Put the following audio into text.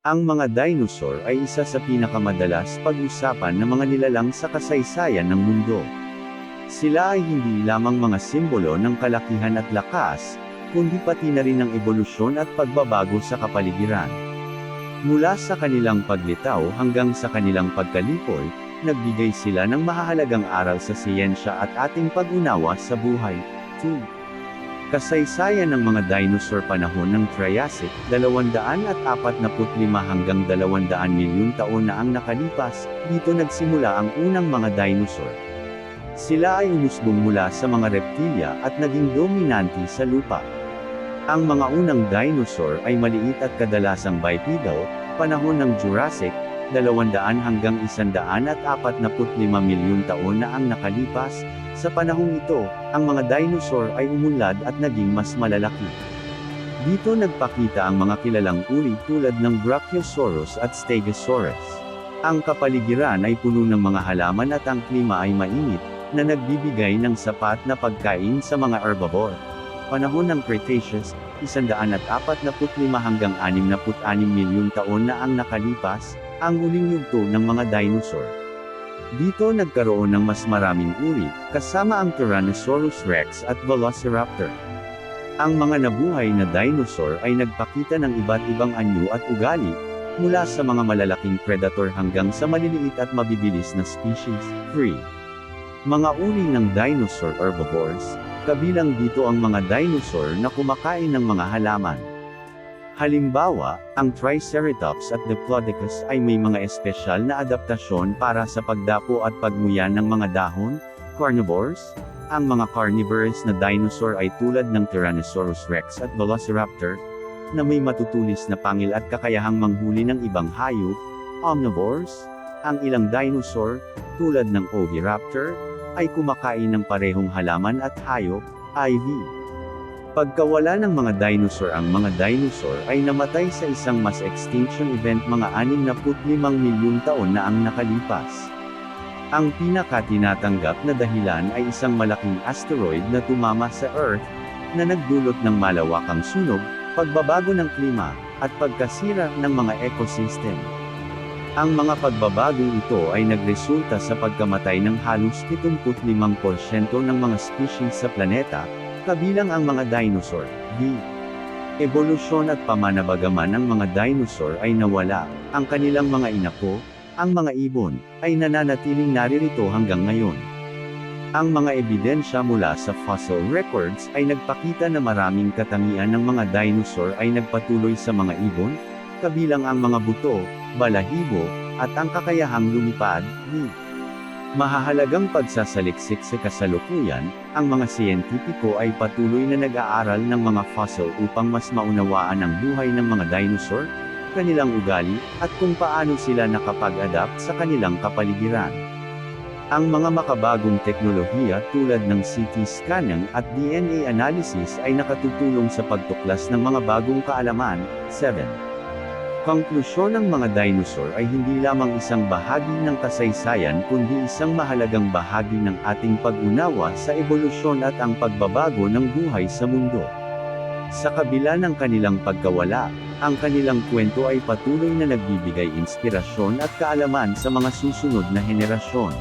Ang mga dinosaur ay isa sa pinakamadalas pag-usapan na mga nilalang sa kasaysayan ng mundo. Sila ay hindi lamang mga simbolo ng kalakihan at lakas, kundi pati na rin ng ebolusyon at pagbabago sa kapaligiran. Mula sa kanilang paglitaw hanggang sa kanilang pagkalipol, nagbigay sila ng mahahalagang aral sa siyensya at ating pag-unawa sa buhay. 2. Kasaysayan ng mga dinosaur panahon ng Triassic, 245 hanggang 200 milyong taon na ang nakalipas, dito nagsimula ang unang mga dinosaur. Sila ay umusbong mula sa mga reptilya at naging dominante sa lupa. Ang mga unang dinosaur ay maliit at kadalasang bipedal, panahon ng Jurassic, 200 hanggang 145 milyong taon na ang nakalipas. Sa panahong ito, ang mga dinosaur ay umunlad at naging mas malalaki. Dito nagpakita ang mga kilalang uri tulad ng Brachiosaurus at Stegosaurus. Ang kapaligiran ay puno ng mga halaman at ang klima ay mainit, na nagbibigay ng sapat na pagkain sa mga herbivore. Panahon ng Cretaceous, 145 hanggang 66 milyong taon na ang nakalipas, ang huling yugto ng mga dinosaur. Dito nagkaroon ng mas maraming uri, kasama ang Tyrannosaurus Rex at Velociraptor. Ang mga nabuhay na dinosaur ay nagpakita ng iba't ibang anyo at ugali, mula sa mga malalaking predator hanggang sa maliliit at mabibilis na species. 3. Mga uri ng dinosaur herbivores, kabilang dito ang mga dinosaur na kumakain ng mga halaman. Halimbawa, ang Triceratops at Diplodocus ay may mga espesyal na adaptasyon para sa pagdapo at pagmuya ng mga dahon. Carnivores, ang mga carnivorous na dinosaur ay tulad ng Tyrannosaurus Rex at Velociraptor, na may matutulis na pangil at kakayahang manghuli ng ibang hayop. Omnivores, ang ilang dinosaur, tulad ng Oviraptor, ay kumakain ng parehong halaman at hayop. IV. Pagkawala ng mga dinosaur, ang mga dinosaur ay namatay sa isang mass extinction event mga 65 milyong taon na ang nakalipas. Ang pinaka-tinatanggap na dahilan ay isang malaking asteroid na tumama sa Earth, na nagdulot ng malawakang sunog, pagbabago ng klima, at pagkasira ng mga ecosystem. Ang mga pagbabagong ito ay nagresulta sa pagkamatay ng halos 75% ng mga species sa planeta, kabilang ang mga dinosaur. D. Ebolusyon at pamanabagaman ng mga dinosaur ay nawala, ang kanilang mga inapo, ang mga ibon, ay nananatiling naririto hanggang ngayon. Ang mga ebidensya mula sa fossil records ay nagpakita na maraming katangian ng mga dinosaur ay nagpatuloy sa mga ibon, kabilang ang mga buto, balahibo, at ang kakayahang lumipad. D. Mahahalagang pagsasaliksik sa kasalukuyan, ang mga siyentipiko ay patuloy na nag-aaral ng mga fossil upang mas maunawaan ang buhay ng mga dinosaur, kanilang ugali, at kung paano sila nakapag-adapt sa kanilang kapaligiran. Ang mga makabagong teknolohiya tulad ng CT scanning at DNA analysis ay nakatutulong sa pagtuklas ng mga bagong kaalaman. 7. Konklusyon, ng mga dinosaur ay hindi lamang isang bahagi ng kasaysayan kundi isang mahalagang bahagi ng ating pag-unawa sa ebolusyon at ang pagbabago ng buhay sa mundo. Sa kabila ng kanilang pagkawala, ang kanilang kwento ay patuloy na nagbibigay inspirasyon at kaalaman sa mga susunod na henerasyon.